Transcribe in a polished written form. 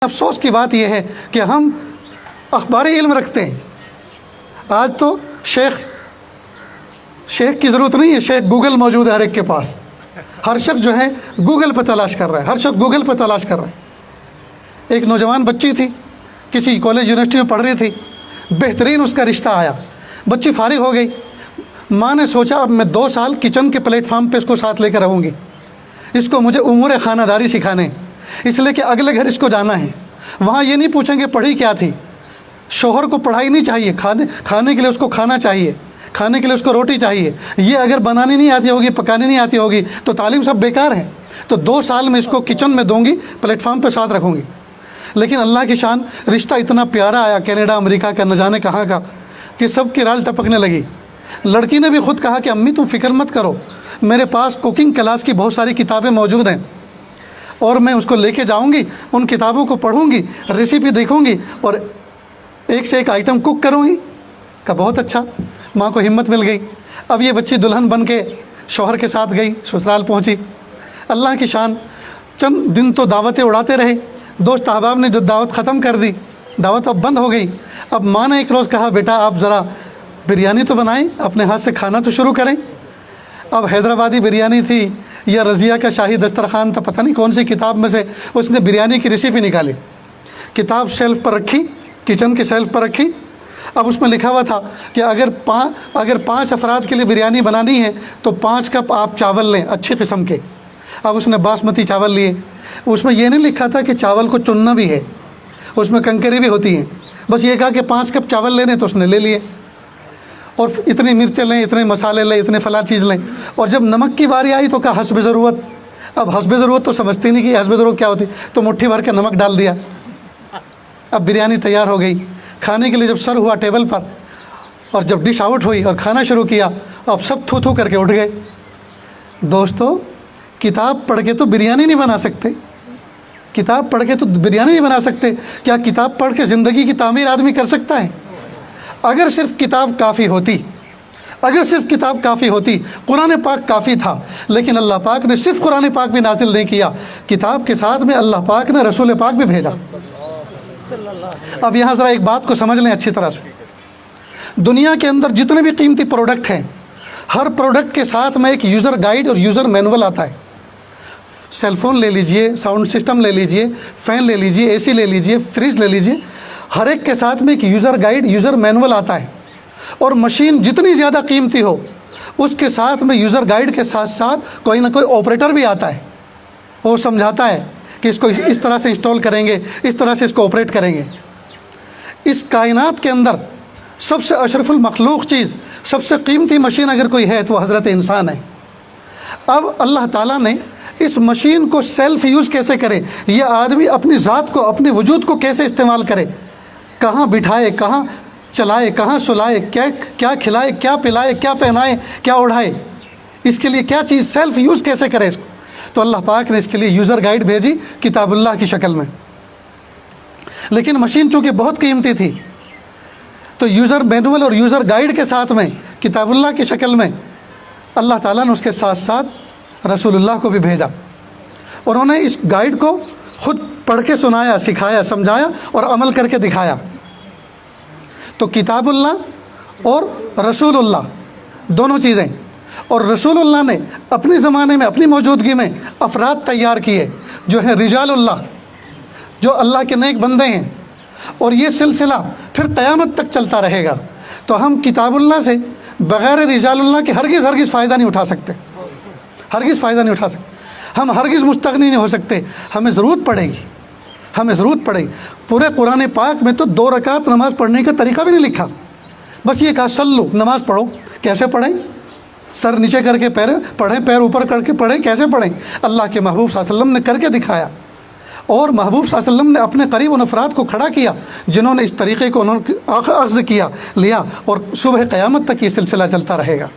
افسوس کی بات یہ ہے کہ ہم اخباری علم رکھتے ہیں. آج تو شیخ کی ضرورت نہیں ہے، شیخ گوگل موجود ہے ہر ایک کے پاس. ہر شخص جو ہے گوگل پہ تلاش کر رہا ہے، ہر شخص گوگل پہ تلاش کر رہا ہے. ایک نوجوان بچی تھی، کسی کالج یونیورسٹی میں پڑھ رہی تھی، بہترین اس کا رشتہ آیا، بچی فارغ ہو گئی. ماں نے سوچا اب میں 2 سال کچن کے پلیٹ فارم پہ اس کو ساتھ لے کر رہوں گی، اس کو مجھے امور خانہ داری سکھانے، اس لیے کہ اگلے گھر اس کو جانا ہے. وہاں یہ نہیں پوچھیں گے پڑھی کیا تھی. شوہر کو پڑھائی نہیں چاہیے، کھانے کے لیے اس کو کھانا چاہیے، کھانے کے لیے اس کو روٹی چاہیے. یہ اگر بنانی نہیں آتی ہوگی، پکانی نہیں آتی ہوگی تو تعلیم سب بیکار ہے. تو 2 سال میں اس کو کچن میں دوں گی، پلیٹ فارم پہ ساتھ رکھوں گی. لیکن اللہ کی شان، رشتہ اتنا پیارا آیا کینیڈا امریکہ کا نہ جانے کہاں کا، کہ سب کی رال ٹپکنے لگی. لڑکی نے بھی خود کہا کہ امی تم فکر مت کرو، میرے پاس کوکنگ کلاس کی بہت ساری کتابیں موجود ہیں اور میں اس کو لے کے جاؤں گی، ان کتابوں کو پڑھوں گی، ریسیپی دیکھوں گی اور ایک سے ایک آئٹم کوک کروں گی. کہ بہت اچھا. ماں کو ہمت مل گئی. اب یہ بچی دلہن بن کے شوہر کے ساتھ گئی، سسرال پہنچی. اللہ کی شان، چند دن تو دعوتیں اڑاتے رہے. دوست احباب نے جو دعوت ختم کر دی، دعوت اب بند ہو گئی. اب ماں نے ایک روز کہا بیٹا آپ ذرا بریانی تو بنائیں، اپنے ہاتھ سے کھانا تو شروع کریں. اب حیدرآبادی بریانی تھی یا رضیہ کا شاہی دسترخوان تھا، پتہ نہیں کون سی کتاب میں سے اس نے بریانی کی ریسیپی نکالی. کتاب شیلف پر رکھی، کچن کے شیلف پر رکھی. اب اس میں لکھا ہوا تھا کہ اگر 5 افراد کے لیے بریانی بنانی ہے تو 5 کپ آپ چاول لیں اچھی قسم کے. اب اس نے باسمتی چاول لیے. اس میں یہ نہیں لکھا تھا کہ چاول کو چننا بھی ہے، اس میں کنکری بھی ہوتی ہیں. بس یہ کہا کہ 5 کپ چاول لینے تو اس نے لے لیے. اور اتنی مرچیں لیں، اتنے مسالے لیں، اتنے فلاں چیز لیں. اور جب نمک کی باری آئی تو کہا حسب ضرورت. اب حسب ضرورت تو سمجھتی نہیں کہ حسب ضرورت کیا ہوتی، تو مٹھی بھر کے نمک ڈال دیا. اب بریانی تیار ہو گئی. کھانے کے لیے جب سر ہوا ٹیبل پر اور جب ڈش آؤٹ ہوئی اور کھانا شروع کیا، اب سب تھو تھو کر کے اٹھ گئے. دوستو، کتاب پڑھ کے تو بریانی نہیں بنا سکتے، کتاب پڑھ کے تو بریانی نہیں بنا سکتے. کیا کتاب پڑھ کے زندگی کی تعمیر آدمی کر سکتا ہے؟ اگر صرف کتاب کافی ہوتی، قرآن پاک کافی تھا. لیکن اللہ پاک نے صرف قرآن پاک بھی نازل نہیں کیا، کتاب کے ساتھ میں اللہ پاک نے رسول پاک بھی بھیجا. اب یہاں ذرا ایک بات کو سمجھ لیں اچھی طرح سے. دنیا کے اندر جتنے بھی قیمتی پروڈکٹ ہیں، ہر پروڈکٹ کے ساتھ میں ایک یوزر گائیڈ اور یوزر مینول آتا ہے. سیل فون لے لیجئے، ساؤنڈ سسٹم لے لیجئے، فین لے لیجئے، اے سی لے لیجئے، فریج لے لیجئے، ہر ایک کے ساتھ میں ایک یوزر گائیڈ، یوزر مینول آتا ہے. اور مشین جتنی زیادہ قیمتی ہو، اس کے ساتھ میں یوزر گائیڈ کے ساتھ ساتھ کوئی نہ کوئی آپریٹر بھی آتا ہے. وہ سمجھاتا ہے کہ اس کو اس طرح سے انسٹال کریں گے، اس طرح سے اس کو آپریٹ کریں گے. اس کائنات کے اندر سب سے اشرف المخلوق چیز، سب سے قیمتی مشین اگر کوئی ہے تو وہ حضرت انسان ہے. اب اللہ تعالیٰ نے اس مشین کو سیلف یوز کیسے کرے، یہ آدمی اپنی ذات کو، اپنے وجود کو کیسے استعمال کرے، کہاں بٹھائے، کہاں چلائے، کہاں سلائے، کیا کھلائے، کیا پلائے، کیا پہنائے، کیا اڑھائے، اس کے لیے کیا چیز سیلف یوز کیسے کرے اس کو. تو اللہ پاک نے اس کے لیے یوزر گائیڈ بھیجی کتاب اللہ کی شکل میں. لیکن مشین چونکہ بہت قیمتی تھی تو یوزر مینول اور یوزر گائیڈ کے ساتھ میں کتاب اللہ کی شکل میں اللہ تعالیٰ نے اس کے ساتھ ساتھ رسول اللہ کو بھی بھیجا. اور انہوں نے اس گائیڈ کو خود پڑھ کے سنایا، سکھایا، سمجھایا اور عمل کر کے دکھایا. تو کتاب اللہ اور رسول اللہ دونوں چیزیں. اور رسول اللہ نے اپنے زمانے میں، اپنی موجودگی میں افراد تیار کیے جو ہیں رجال اللہ، جو اللہ کے نیک بندے ہیں. اور یہ سلسلہ پھر قیامت تک چلتا رہے گا. تو ہم کتاب اللہ سے بغیر رجال اللہ کے ہرگز فائدہ نہیں اٹھا سکتے، ہرگز فائدہ نہیں اٹھا سکتے. ہم ہرگز مستغنی نہیں ہو سکتے. ہمیں ضرورت پڑے گی. پورے قرآن پاک میں تو 2 رکعت نماز پڑھنے کا طریقہ بھی نہیں لکھا. بس یہ کہا سلو، نماز پڑھو. کیسے پڑھیں؟ سر نیچے کر کے پیر پڑھیں، پیر اوپر کر کے پڑھیں. کیسے پڑھیں؟ اللہ کے محبوب صلی اللہ علیہ وسلم نے کر کے دکھایا. اور محبوب صلی اللہ علیہ وسلم نے اپنے قریب ان افراد کو کھڑا کیا جنہوں نے اس طریقے کو اخذ کیا، لیا. اور صبح قیامت تک یہ سلسلہ چلتا رہے گا.